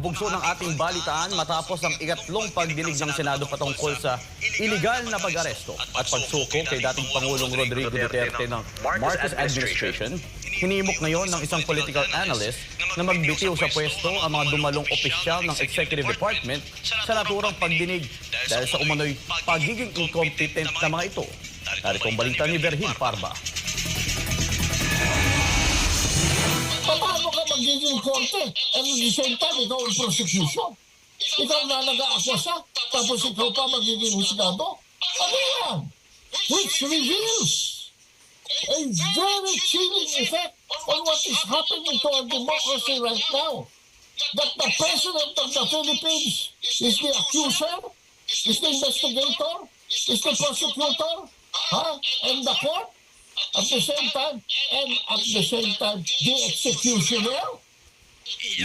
bugso ng ating balitaan matapos ang ikatlong pagdinig ng Senado patungkol sa iligal na pag-aresto at pagsuko kay dating Pangulong Rodrigo Duterte ng Marcos administration. Hinimok ngayon ng isang political analyst na magbitiw sa pwesto ang mga dumalong opisyal ng Executive Department sa naturang pagdinig dahil sa umano'y pagiging incompetent na mga ito. Narito ang balita ni Berhin Parba. Paano ka magiging korte? And at the same time, ikaw ang prosecution. Ikaw na nag-aakusa, tapos ikaw pa magiging husgado? Ano yan? Which reveals a very chilling effect on what is happening to our democracy right now. That the President of the Philippines is the accuser, is the investigator, is the prosecutor, and the court. At the same time, the executioner.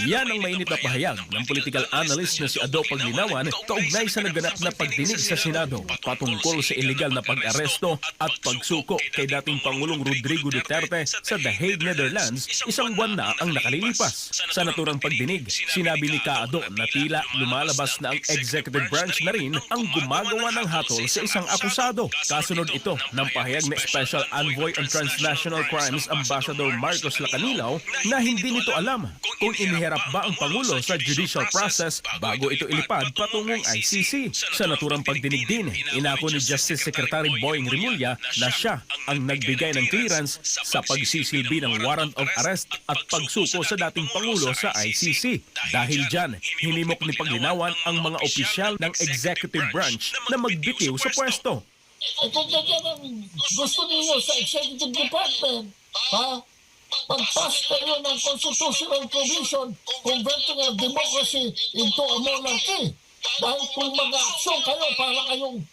Yan ang mainit na pahayag ng political analyst na si Ado Paglinawan kaugnay sa naganap na pagdinig sa Senado patungkol sa iligal na pag-aresto at pagsuko kay dating Pangulong Rodrigo Duterte sa The Hague, Netherlands, isang buwan na ang nakalilipas. Sa naturang pagdinig, sinabi ni Ado na tila lumalabas na ang executive branch na rin ang gumagawa ng hatol sa isang akusado. Kasunod ito ng pahayag ni Special Envoy on Transnational Crimes Ambassador Marcos Lacanilaw na hindi nito alam kung iniharap ba ang Pangulo sa judicial process bago ito ilipad patungong ICC. Sa naturang pagdinig din, inako ni Justice Secretary Boying Rimulya na siya ang nagbigay ng clearance sa pagsisilbi ng warrant of arrest at pagsuko sa dating Pangulo sa ICC. Dahil dyan, hinimok ni Paglinawan ang mga opisyal ng executive branch na magbitiw sa pwesto. Kung ganyan ang gusto niyo sa executive department, pag-pass kayo ng constitutional provision converting our democracy into a monarchy. Dahil kung mag-aksyon kayo para kayong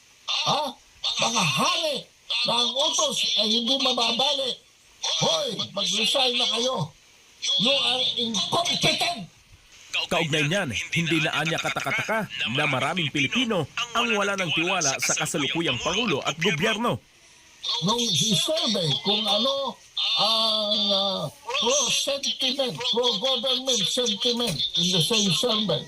mga hari na ang utos ay hindi mababali, hoy, mag-resign na kayo. You are incompetent. Kaugnay niyan, hindi na anya katakataka na maraming Pilipino ang wala ng tiwala sa kasalukuyang Pangulo at gobyerno. Nung i-survey kung ano ang pro-sentiment, pro-government sentiment in the same survey,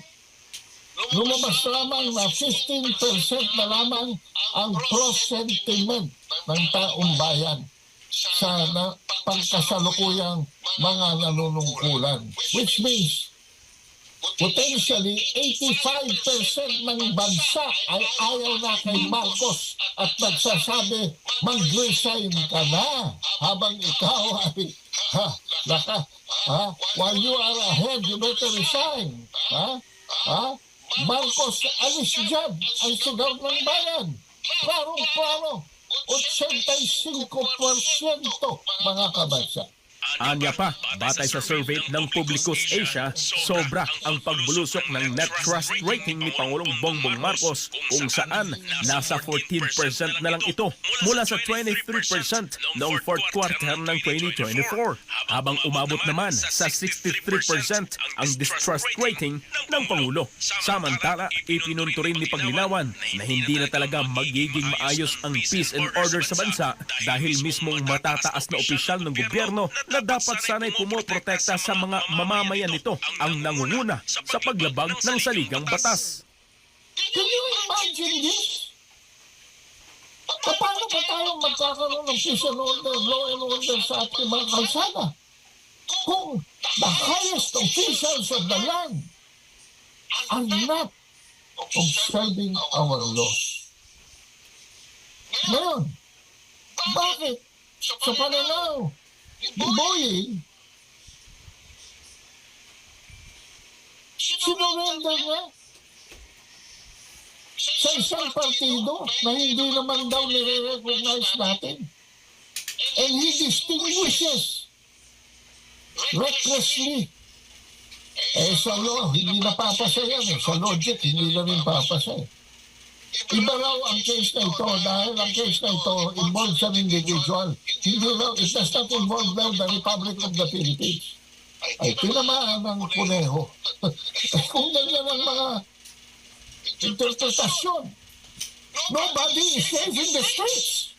lumabas lamang na 15% na lamang ang pro-sentiment ng taong bayan sa pagkasalukuyang mga nanunungkulan. Which means, potentially 85% ng bansa ay ayaw na kay Marcos at nagsasabi, mag-resign ka na habang ikaw ay, while you are ahead, you better resign. Marcos, alis dyan, ang sigaw ng bayan. Klaro-klaro, 85% mga kabansa. Anya pa, batay sa survey ng Publicus Asia, sobra ang pagbulusok ng net trust rating ni Pangulong Bongbong Marcos kung saan nasa 14% na lang ito mula sa 23% noong fourth quarter ng 2024, habang umabot naman sa 63% ang distrust rating ng Pangulo. Samantala, ipinunto rin ni Paglinawan na hindi na talaga magiging maayos ang peace and order sa bansa dahil mismong matataas na opisyal ng gobyerno na dapat sana'y pumoprotekta sa mga mamamayan nito ang nangunguna sa paglabag ng saligang batas. Can you imagine this? Paano ba tayo magkakaroon ng peace and order, law and order sa ating mga kalsada? Kung the highest officials of the land are not observing our laws. Ngayon, bakit sa pananaw Boying, sinurrender niya sa isang partido na hindi naman daw nire-recognize natin. And he distinguishes recklessly. Sa law, hindi napapasa yan. Sa logic, hindi na rin papasa. Iba raw ang case na ito dahil ang case na ito involves an individual. Hindi raw, it does not involve now the Republic of the Philippines. Ay, tinamaan ng kuneho. Kung ganyan ang mga interpretasyon, nobody is safe in the streets.